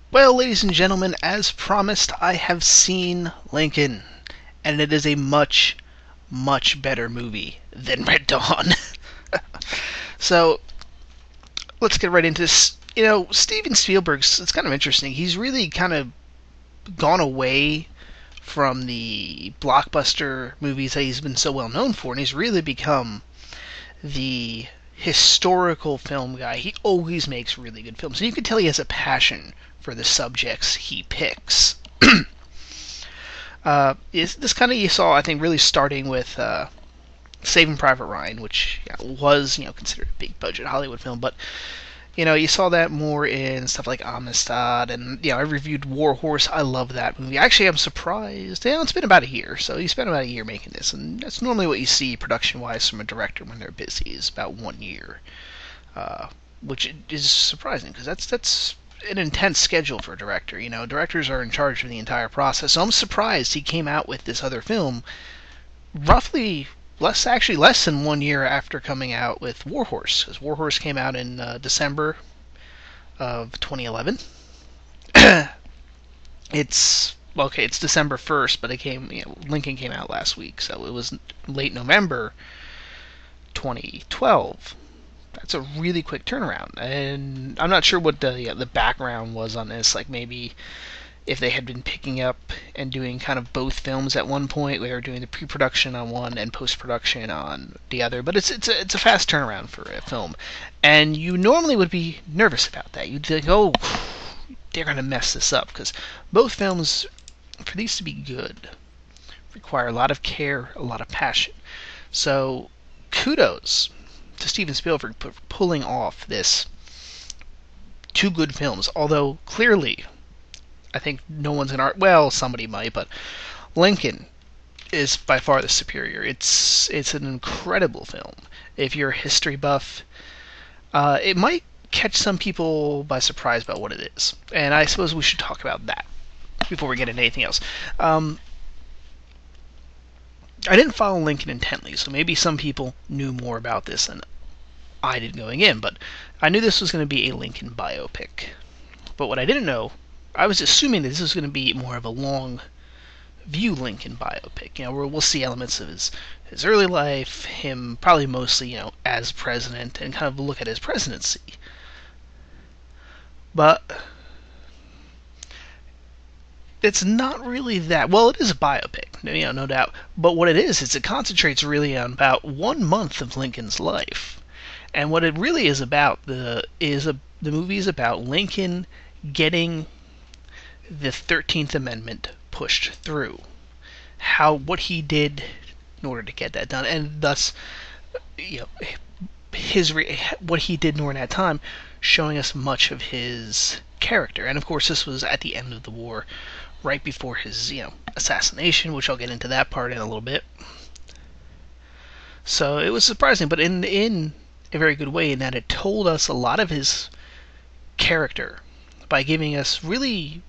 Well, ladies and gentlemen, as promised, I have seen Lincoln, and it is a much, much better movie than Red Dawn. So, let's get right into this. Steven Spielberg's, it's kind of interesting. He's really kind of gone away from the blockbuster movies that he's been so well known for, and he's really become the historical film guy. He always makes really good films, and you can tell he has a passion for the subjects he picks. This kind of you saw, I think, really starting with Saving Private Ryan, which was considered a big budget Hollywood film, but you saw that more in stuff like Amistad, and I reviewed War Horse. I love that movie. Actually, I'm surprised. It's been about a year, so he spent about a year making this, and that's normally what you see production-wise from a director when they're busy, is about 1 year, which is surprising because that's an intense schedule for a director. Directors are in charge of the entire process, so I'm surprised he came out with this other film roughly less than 1 year after coming out with War Horse, because War Horse came out in December of 2011. It's December 1st, but Lincoln came out last week, so it was late November 2012. That's a really quick turnaround, and I'm not sure what the background was on this. Like, maybe if they had been picking up and doing kind of both films at one point, we were doing the pre-production on one and post-production on the other. But it's a fast turnaround for a film, and you normally would be nervous about that. You'd think, oh, they're gonna mess this up, because both films, for these to be good, require a lot of care, a lot of passion. So kudos to Steven Spielberg for pulling off this two good films, although clearly I think no one's in art. Well, somebody might, but Lincoln is by far the superior. It's an incredible film. If you're a history buff, it might catch some people by surprise about what it is, and I suppose we should talk about that before we get into anything else. I didn't follow Lincoln intently, so maybe some people knew more about this than I did going in, but I knew this was going to be a Lincoln biopic. But what I didn't know, I was assuming that this was going to be more of a long view Lincoln biopic, where we'll see elements of his early life, him probably mostly, as president, and kind of look at his presidency. But it's not really that. Well, it is a biopic, no doubt. But what it is it concentrates really on about 1 month of Lincoln's life. And what it really is about, the movie is about Lincoln getting the 13th Amendment pushed through. What he did in order to get that done, and thus, what he did during that time, showing us much of his character. And of course, this was at the end of the war, right before his, assassination, which I'll get into that part in a little bit. So it was surprising, but in a very good way, in that it told us a lot of his character by giving us really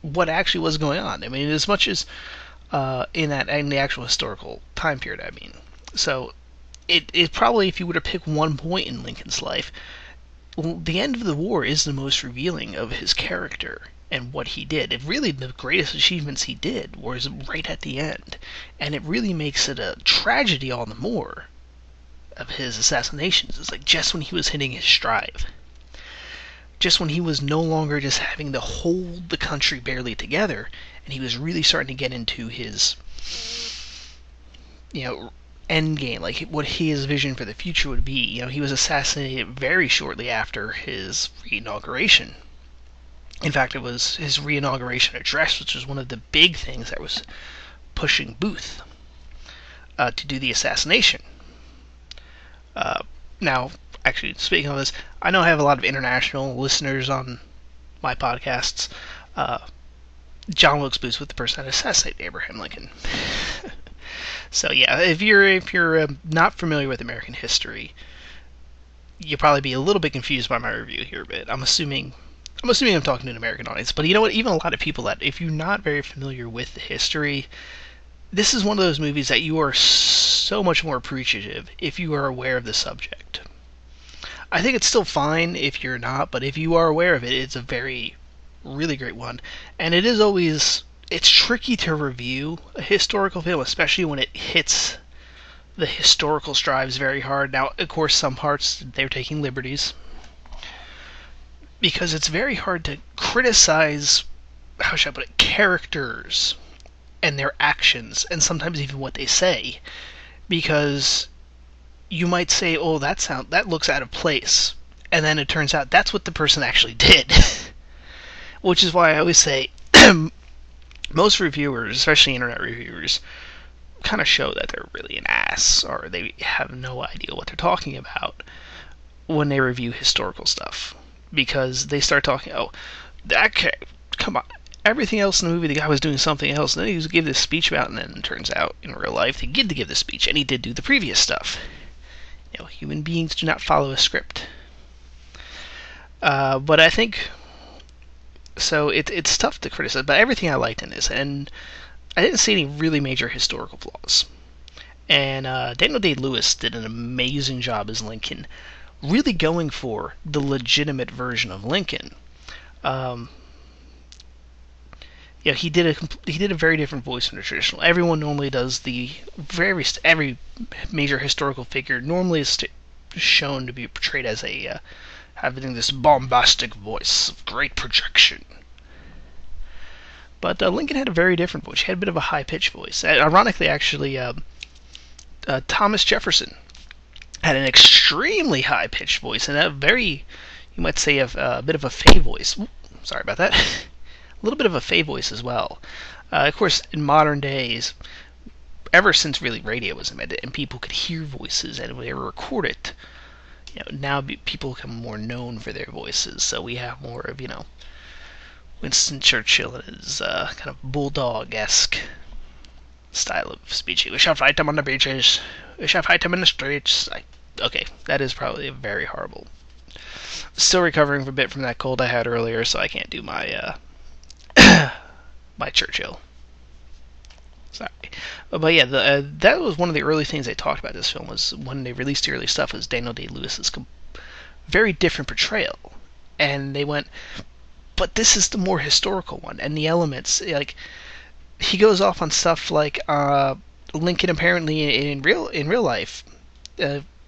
what actually was going on. I mean, as much as in the actual historical time period, I mean. So it probably, if you were to pick one point in Lincoln's life, the end of the war is the most revealing of his character and what he did. It really, the greatest achievements he did was right at the end, and it really makes it a tragedy all the more of his assassinations. It's like just when he was hitting his stride, just when he was no longer just having to hold the country barely together, and he was really starting to get into his, end game, like what his vision for the future would be. He was assassinated very shortly after his re-inauguration. In fact, it was his re-inauguration address, which was one of the big things that was pushing Booth to do the assassination. Now, actually, speaking of this, I know I have a lot of international listeners on my podcasts. John Wilkes Booth was the person that assassinated Abraham Lincoln. So yeah, if you're not familiar with American history, you'll probably be a little bit confused by my review here. But I'm assuming I'm talking to an American audience. But you know what? Even a lot of people that, if you're not very familiar with the history, this is one of those movies that you are so much more appreciative if you are aware of the subject. I think it's still fine if you're not, but if you are aware of it, it's a very Really great one. And it is always, it's tricky to review a historical film, especially when it hits the historical strives very hard. Now, of course, some parts they're taking liberties, because it's very hard to criticize, how should I put it, characters and their actions, and sometimes even what they say, because you might say, "Oh, that looks out of place," and then it turns out that's what the person actually did. Which is why I always say most reviewers, especially internet reviewers, kind of show that they're really an ass, or they have no idea what they're talking about when they review historical stuff, because they start talking, "Oh, okay, come on, everything else in the movie, the guy was doing something else, and then he was giving this speech about," and then it turns out in real life he did to give the speech, and he did do the previous stuff. Human beings do not follow a script. But I think, so it's tough to criticize, but everything I liked in this, and I didn't see any really major historical flaws. And Daniel Day-Lewis did an amazing job as Lincoln, really going for the legitimate version of Lincoln. He did a very different voice from the traditional. Everyone normally does every major historical figure normally is shown to be portrayed as having this bombastic voice of great projection. But Lincoln had a very different voice. He had a bit of a high-pitched voice. Ironically, actually, Thomas Jefferson had an extremely high-pitched voice and you might say, a bit of a fey voice. Ooh, sorry about that. A little bit of a fey voice as well. Of course, in modern days, ever since really radio was invented and people could hear voices and they were recorded, now people become more known for their voices. So we have more of, Winston Churchill and his kind of bulldog-esque style of speech. "We shall fight them on the beaches. We shall fight them in the streets." Okay, that is probably a very horrible. Still recovering a bit from that cold I had earlier, so I can't do my my Churchill. Sorry. But yeah, that was one of the early things they talked about this film, was when they released the early stuff, was Daniel Day-Lewis's very different portrayal. And they went, but this is the more historical one, and the elements, like, he goes off on stuff like Lincoln apparently in real life,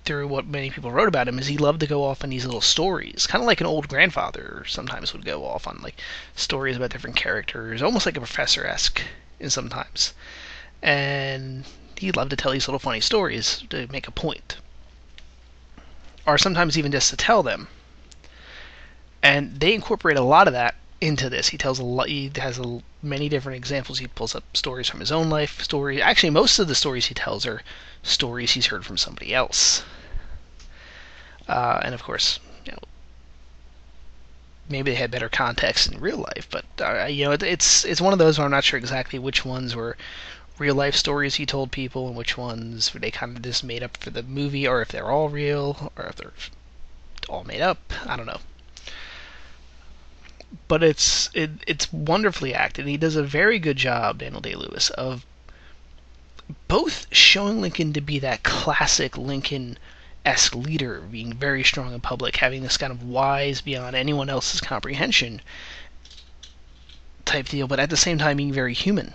through what many people wrote about him, is he loved to go off on these little stories, kind of like an old grandfather sometimes would go off on, like, stories about different characters, almost like a professor-esque in sometimes. And he loved to tell these little funny stories to make a point, or sometimes even just to tell them. And they incorporate a lot of that into this. He tells a lot. He has many different examples. He pulls up stories from his own life. Actually, most of the stories he tells are stories he's heard from somebody else. And of course, maybe they had better context in real life. But it's one of those where I'm not sure exactly which ones were real life stories he told people and which ones were they kind of just made up for the movie, or if they're all real, or if they're all made up. I don't know. But it's wonderfully acted. He does a very good job, Daniel Day-Lewis, of both showing Lincoln to be that classic Lincoln-esque leader, being very strong in public, having this kind of wise beyond anyone else's comprehension type deal, but at the same time being very human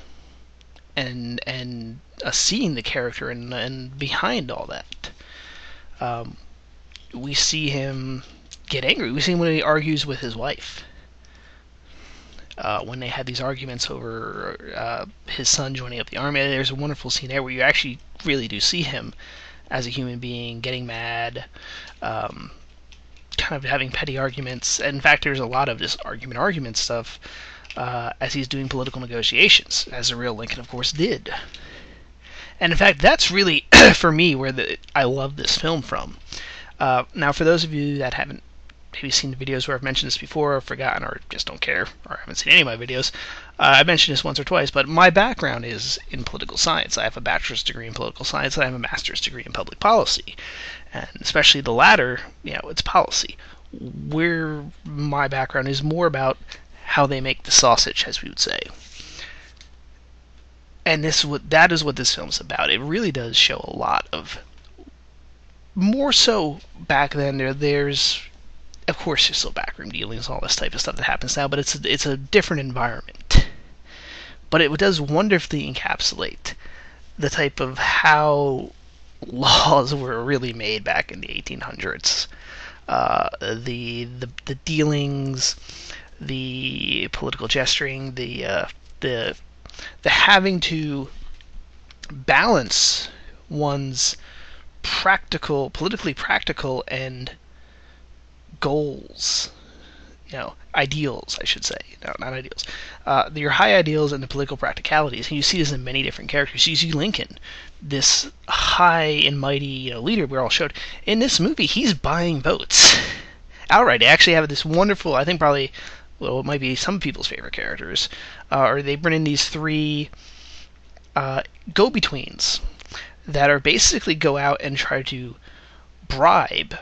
and seeing the character and behind all that. We see him get angry. We see him when he argues with his wife. When they had these arguments over his son joining up the army, there's a wonderful scene there where you actually really do see him as a human being getting mad, kind of having petty arguments. And in fact, there's a lot of this argument stuff as he's doing political negotiations, as the real Lincoln, of course, did. And in fact, that's really, for me, where I love this film from. Now, for those of you that haven't maybe seen the videos where I've mentioned this before, or forgotten, or just don't care, or haven't seen any of my videos, I mentioned this once or twice, but my background is in political science. I have a bachelor's degree in political science, and I have a master's degree in public policy. And especially the latter, it's policy. Where my background is more about how they make the sausage, as we would say. And that is what this film's about. It really does show a lot of, more so back then, there's Of course, there's still backroom dealings, all this type of stuff that happens now, but it's a different environment. But it does wonderfully encapsulate the type of how laws were really made back in the 1800s. The dealings, the political gesturing, the having to balance one's politically practical and goals, ideals, I should say. No, not ideals. Your high ideals and the political practicalities. And you see this in many different characters. You see Lincoln, this high and mighty, leader we're all showed. In this movie, he's buying votes outright. They actually have this wonderful, I think probably, it might be some people's favorite characters, or they bring in these three go-betweens that are basically go out and try to bribe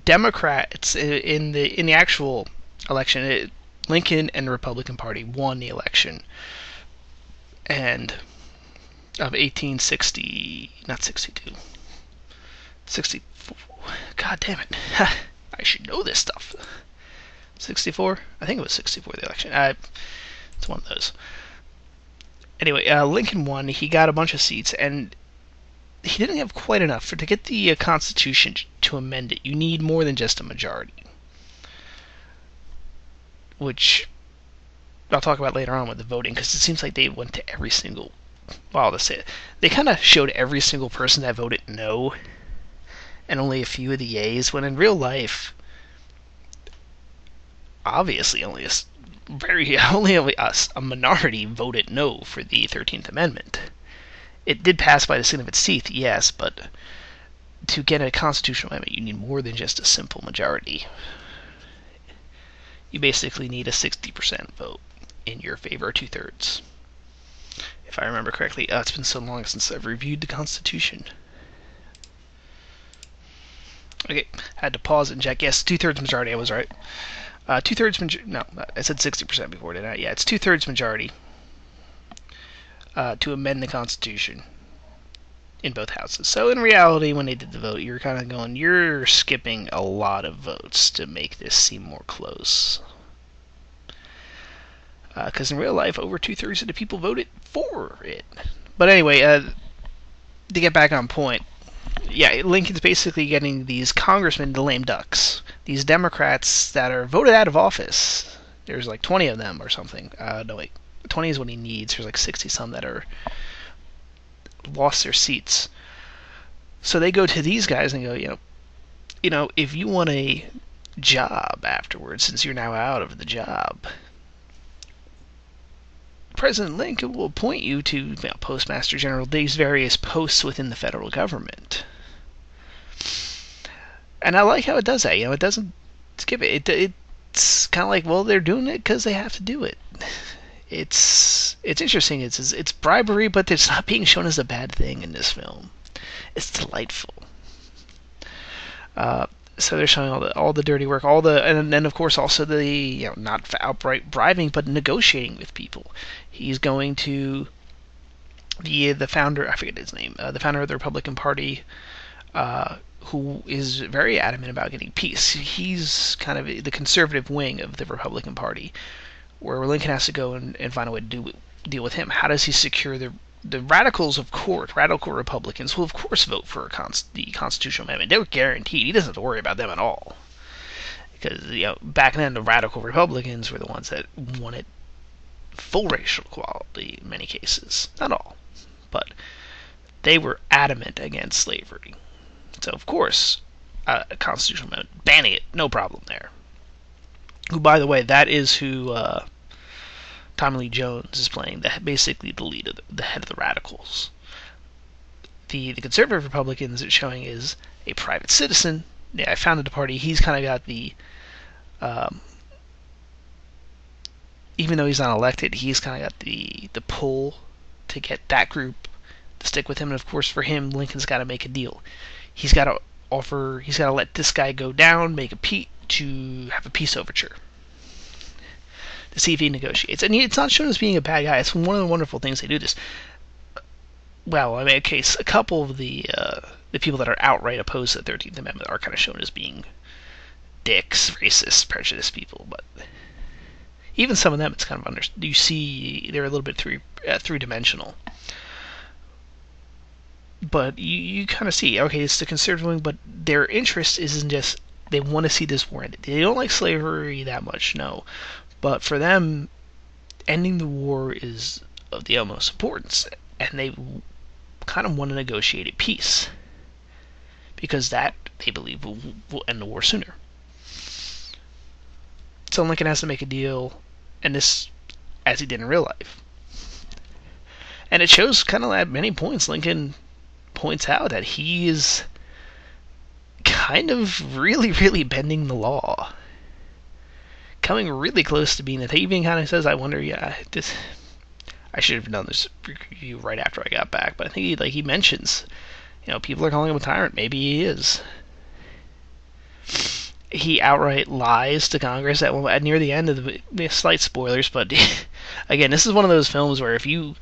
Democrats in the actual election. Lincoln and the Republican Party won the election, and of 1860, not 62, 64. God damn it! I should know this stuff. 64? I think it was 64. The election. It's one of those. Anyway, Lincoln won. He got a bunch of seats, and he didn't have quite enough to get the Constitution to amend it. You need more than just a majority, which I'll talk about later on with the voting, because it seems like they went to every single. Well, let's say it. They kind of showed every single person that voted no, and only a few of the yays. When in real life, obviously, only a minority voted no for the 13th Amendment. It did pass by the skin of its teeth, yes, but to get a constitutional amendment, you need more than just a simple majority. You basically need a 60% vote in your favor, 2/3. If I remember correctly. It's been so long since I've reviewed the Constitution. Okay, had to pause and check. Yes, 2/3 majority, I was right. 2/3 majority. No, I said 60% before, didn't I? Yeah, it's 2/3 majority to amend the Constitution in both houses. So in reality, when they did the vote, you're kind of going, you're skipping a lot of votes to make this seem more close. Because in real life, over 2/3 of the people voted for it. But anyway, to get back on point, yeah, Lincoln's basically getting these congressmen, the lame ducks, these Democrats that are voted out of office. There's like 20 of them or something. No, wait. 20 is what he needs. There's like 60-some that are lost their seats. So they go to these guys and go, if you want a job afterwards, since you're now out of the job, President Lincoln will appoint you to Postmaster General, these various posts within the federal government. And I like how it does that. It doesn't skip it. It's kind of like, well, they're doing it because they have to do it. It's interesting. It's bribery, but it's not being shown as a bad thing in this film. It's delightful. So they're showing all the dirty work, and then of course also the not outright bribing, but negotiating with people. He's going to the founder, I forget his name, the founder of the Republican Party, who is very adamant about getting peace. He's kind of the conservative wing of the Republican Party, where Lincoln has to go and find a way to deal with him. How does he secure the radicals of court, radical Republicans, will of course vote for the constitutional amendment. They were guaranteed. He doesn't have to worry about them at all. Because, back then the radical Republicans were the ones that wanted full racial equality in many cases. Not all. But they were adamant against slavery. So, of course, a constitutional amendment, banning it, no problem there. Who, by the way, that is who Tommy Lee Jones is playing, basically the head of the radicals. The conservative Republicans it's showing is a private citizen. Yeah, I founded the party. He's kind of got the, even though he's not elected, he's kind of got the pull to get that group to stick with him. And of course, for him, Lincoln's got to make a deal. He's got to let this guy go down, to have a peace overture, to see if he negotiates. And it's not shown as being a bad guy. It's one of the wonderful things they do this. Well, I mean, okay, so a couple of the people that are outright opposed to the 13th Amendment are kind of shown as being dicks, racist, prejudiced people, but even some of them, it's kind of you see they're a little bit three-dimensional. But you kind of see, okay, it's the conservative wing, but their interest isn't just they want to see this war ended. They don't like slavery that much, no. But for them, ending the war is of the utmost importance, and they kind of want to negotiate a peace because that they believe will end the war sooner. So Lincoln has to make a deal, and this as he did in real life. And it shows kind of at many points Lincoln points out that he is kind of really, really bending the law. Coming really close to being that. He even kind of says, I wonder, I should have done this review right after I got back, but I think he mentions, people are calling him a tyrant. Maybe he is. He outright lies to Congress at near the end of the slight spoilers, but again, this is one of those films where if you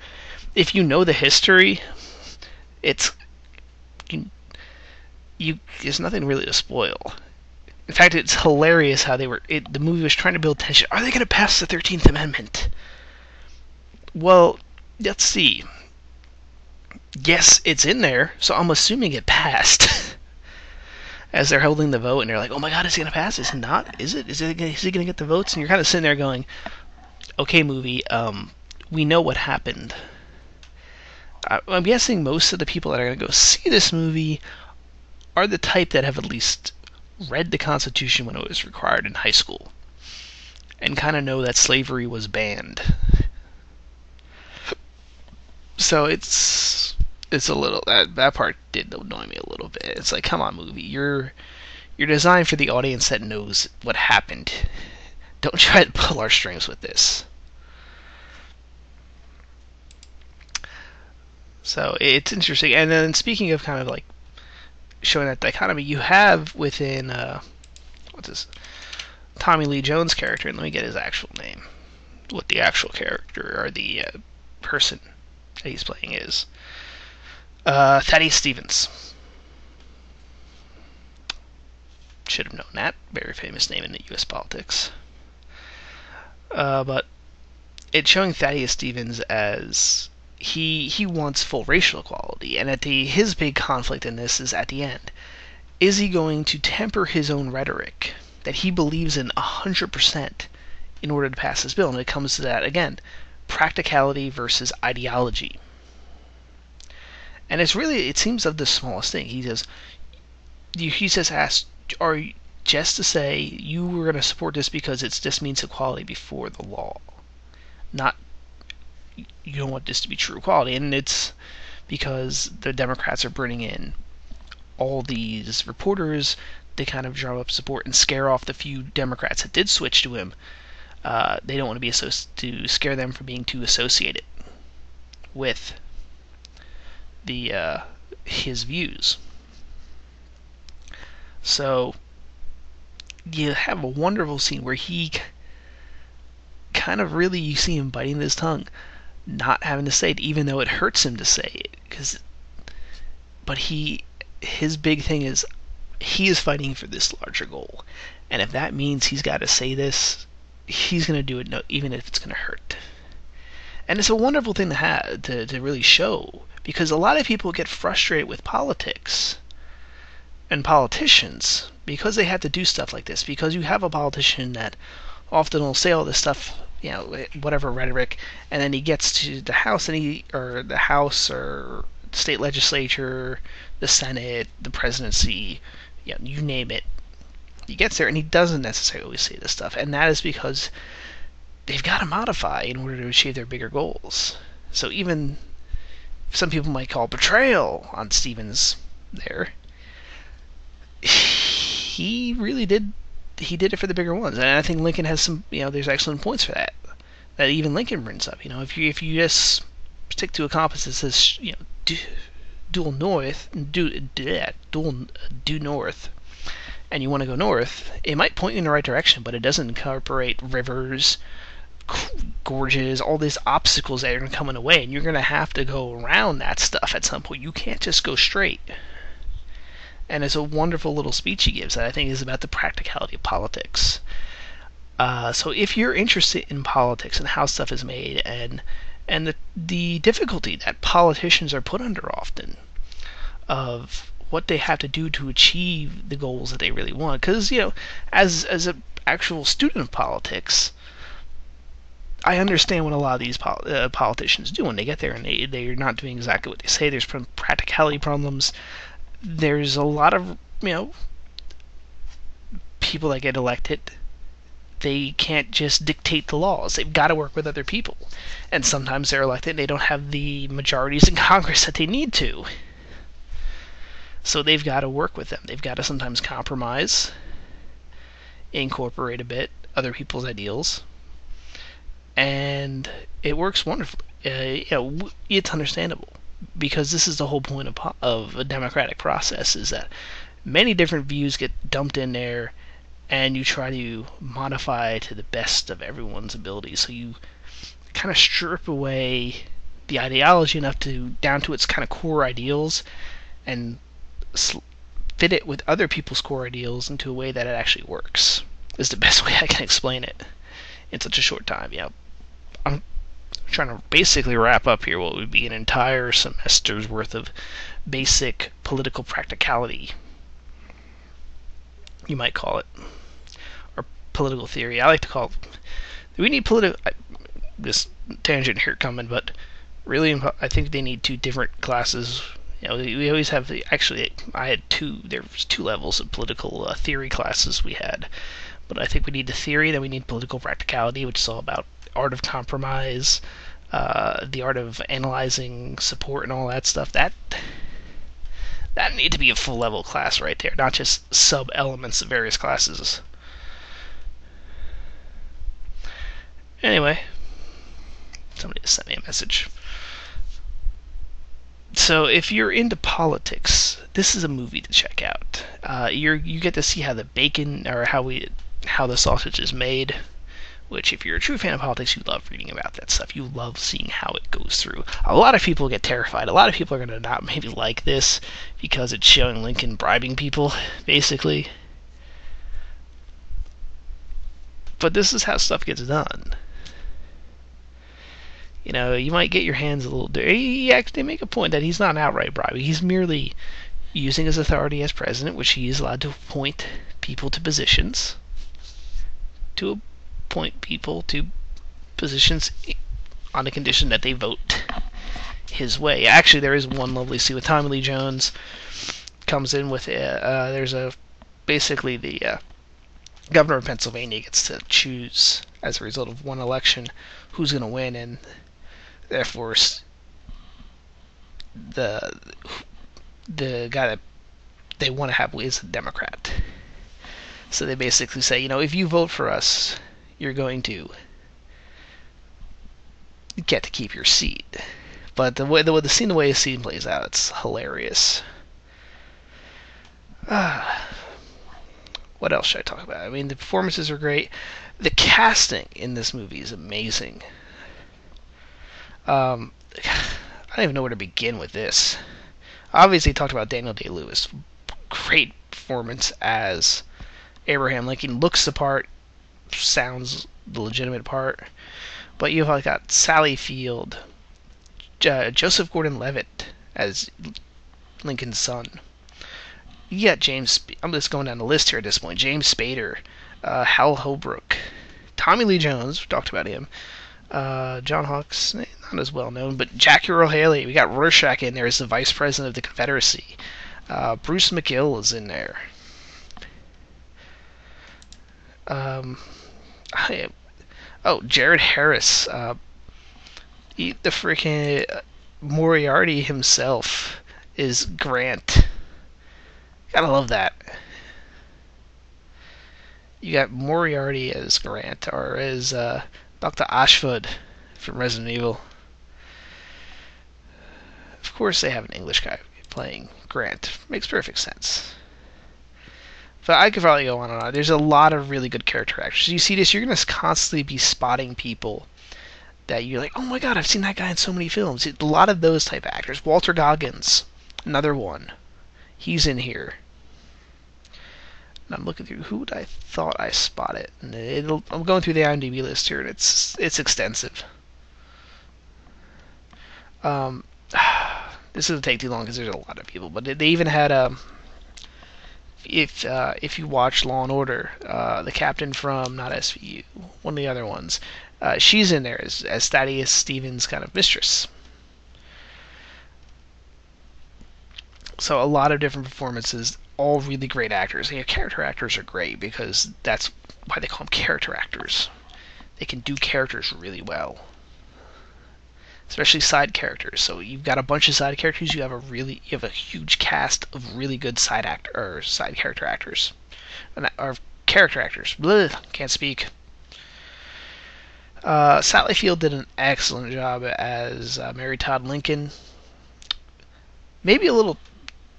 know the history, it's there's nothing really to spoil. In fact, it's hilarious how the movie was trying to build tension. Are they going to pass the 13th Amendment? Well, let's see. Yes, it's in there, so I'm assuming it passed. As they're holding the vote, and they're like, "Oh my God, is it going to pass? Is it not? Is it? Is he going to get the votes?" And you're kind of sitting there going, "Okay, movie, we know what happened." I'm guessing most of the people that are going to go see this movie are the type that have at least read the Constitution when it was required in high school and kind of know that slavery was banned. So it's a little that part did annoy me a little bit. It's like, come on, movie, you're designed for the audience that knows what happened. Don't try to pull our strings with this. So it's interesting. And then speaking of kind of like showing that dichotomy, you have within Tommy Lee Jones' character, and let me get his actual name, what the actual character or the person that he's playing is. Thaddeus Stevens. Should have known that. Very famous name in the U.S. politics. But it's showing Thaddeus Stevens as he wants full racial equality, and his big conflict in this is at the end. Is he going to temper his own rhetoric that he believes in 100% in order to pass this bill? And it comes to that again, practicality versus ideology. And it seems of the smallest thing. He says, ask, are you, just to say you were going to support this because it just means equality before the law, not you don't want this to be true equality. And it's because the Democrats are bringing in all these reporters. They kind of drum up support and scare off the few Democrats that did switch to him. They don't want to scare them from being too associated with his views. So you have a wonderful scene where he kind of really, you see him biting his tongue, not having to say it, even though it hurts him to say it. But his big thing is he is fighting for this larger goal, and if that means he's got to say this, he's going to do it, even if it's going to hurt. And it's a wonderful thing to have to really show, because a lot of people get frustrated with politics and politicians because they have to do stuff like this. Because you have a politician that often will say all this stuff, whatever rhetoric, and then he gets to the House or state legislature, the Senate, the presidency, you name it. He gets there and he doesn't necessarily always say this stuff, and that is because they've got to modify in order to achieve their bigger goals. So even some people might call betrayal on Stevens there, he really did. He did it for the bigger ones, and I think Lincoln has some. There's excellent points for that. That even Lincoln brings up. If you just stick to a compass that says due north, and you want to go north, it might point you in the right direction, but it doesn't incorporate rivers, gorges, all these obstacles that are going to come in the way, and you're going to have to go around that stuff at some point. You can't just go straight. And it's a wonderful little speech he gives that I think is about the practicality of politics. So if you're interested in politics and how stuff is made, and the difficulty that politicians are put under often of what they have to do to achieve the goals that they really want, because as an actual student of politics, I understand what a lot of these politicians do when they get there, and they're not doing exactly what they say. There's practicality problems. There's a lot of people that get elected. They can't just dictate the laws. They've got to work with other people. And sometimes they're elected and they don't have the majorities in Congress that they need to. So they've got to work with them. They've got to sometimes compromise, incorporate a bit other people's ideals, and it works wonderfully. It's understandable, because this is the whole point of a democratic process, is that many different views get dumped in there, and you try to modify to the best of everyone's ability. So you kind of strip away the ideology enough down to its kind of core ideals, and fit it with other people's core ideals into a way that it actually works. Is the best way I can explain it in such a short time. I'm trying to basically wrap up here what would be an entire semester's worth of basic political practicality, you might call it, or political theory. I like to call it. We need this tangent here coming, but really, I think they need two different classes. We always have actually, I had there was two levels of political theory classes we had, but I think we need the theory, then we need political practicality, which is all about art of compromise, the art of analyzing support and all that stuff. That need to be a full level class right there, not just sub elements of various classes. Anyway, somebody just sent me a message. So if you're into politics, this is a movie to check out. You get to see how the bacon, or how the sausage is made, which, if you're a true fan of politics, you love reading about that stuff. You love seeing how it goes through. A lot of people get terrified. A lot of people are going to not maybe like this because it's showing Lincoln bribing people, basically. But this is how stuff gets done. You might get your hands a little dirty. They make a point that he's not outright bribing. He's merely using his authority as president, which he is allowed to appoint people to positions, to appoint people to positions on the condition that they vote his way. Actually, there is one lovely scene with Tommy Lee Jones comes in with basically the governor of Pennsylvania gets to choose, as a result of one election, who's going to win, and therefore the guy that they want to have is a Democrat. So they basically say, if you vote for us, you're going to get to keep your seat. But the way the scene plays out, it's hilarious. What else should I talk about? I mean, the performances are great. The casting in this movie is amazing. I don't even know where to begin with this. Obviously, talked about Daniel Day-Lewis. Great performance as Abraham Lincoln. Looks the part, sounds the legitimate part. But you've got Sally Field, Joseph Gordon-Levitt as Lincoln's son. You got I'm just going down the list here at this point. James Spader, Hal Holbrook, Tommy Lee Jones, we talked about him. John Hawkes, not as well known, but Jackie Earle Haley. We got Rorschach in there as the Vice President of the Confederacy. Bruce McGill is in there. Jared Harris. The freaking Moriarty himself is Grant. Gotta love that. You got Moriarty as Grant, or as Dr. Ashford from Resident Evil. Of course they have an English guy playing Grant. Makes perfect sense. But I could probably go on and on. There's a lot of really good character actors. You see this, you're going to constantly be spotting people that you're like, oh my god, I've seen that guy in so many films. A lot of those type of actors. Walter Goggins, another one. He's in here. And I'm looking through who I thought I spotted. And I'm going through the IMDb list here, and it's extensive. This doesn't take too long because there's a lot of people, but they even had if you watch Law and Order, the captain from not SVU, one of the other ones, she's in there as Thaddeus Stevens' kind of mistress. So a lot of different performances, all really great actors. Character actors are great because that's why they call them character actors. They can do characters really well, especially side characters. So you've got a bunch of side characters. You have a huge cast of really good side character actors, or character actors. Blah, can't speak. Sally Field did an excellent job as Mary Todd Lincoln. Maybe a little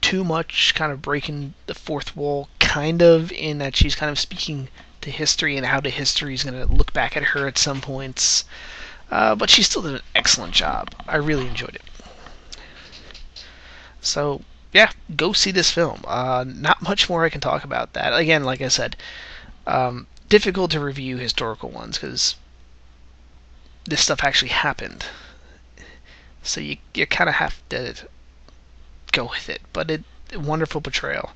too much, kind of breaking the fourth wall, kind of, in that she's kind of speaking to history and how the history is going to look back at her at some points. But she still did an excellent job. I really enjoyed it. So, yeah, go see this film. Not much more I can talk about that. Again, like I said, difficult to review historical ones because this stuff actually happened. So you kind of have to go with it. But a wonderful portrayal.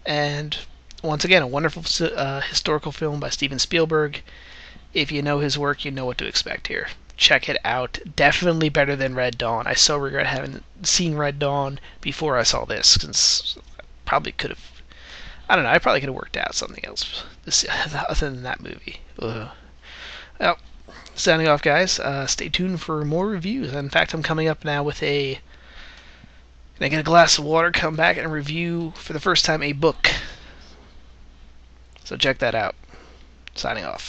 And once again, a wonderful historical film by Steven Spielberg. If you know his work, you know what to expect here. Check it out. Definitely better than Red Dawn. I so regret having seen Red Dawn before I saw this, since probably could have. I don't know. I probably could have worked out something else other than that movie. Ugh. Well, signing off, guys. Stay tuned for more reviews. In fact, I'm coming up now with Can I get a glass of water? Come back and review for the first time a book. So check that out. Signing off.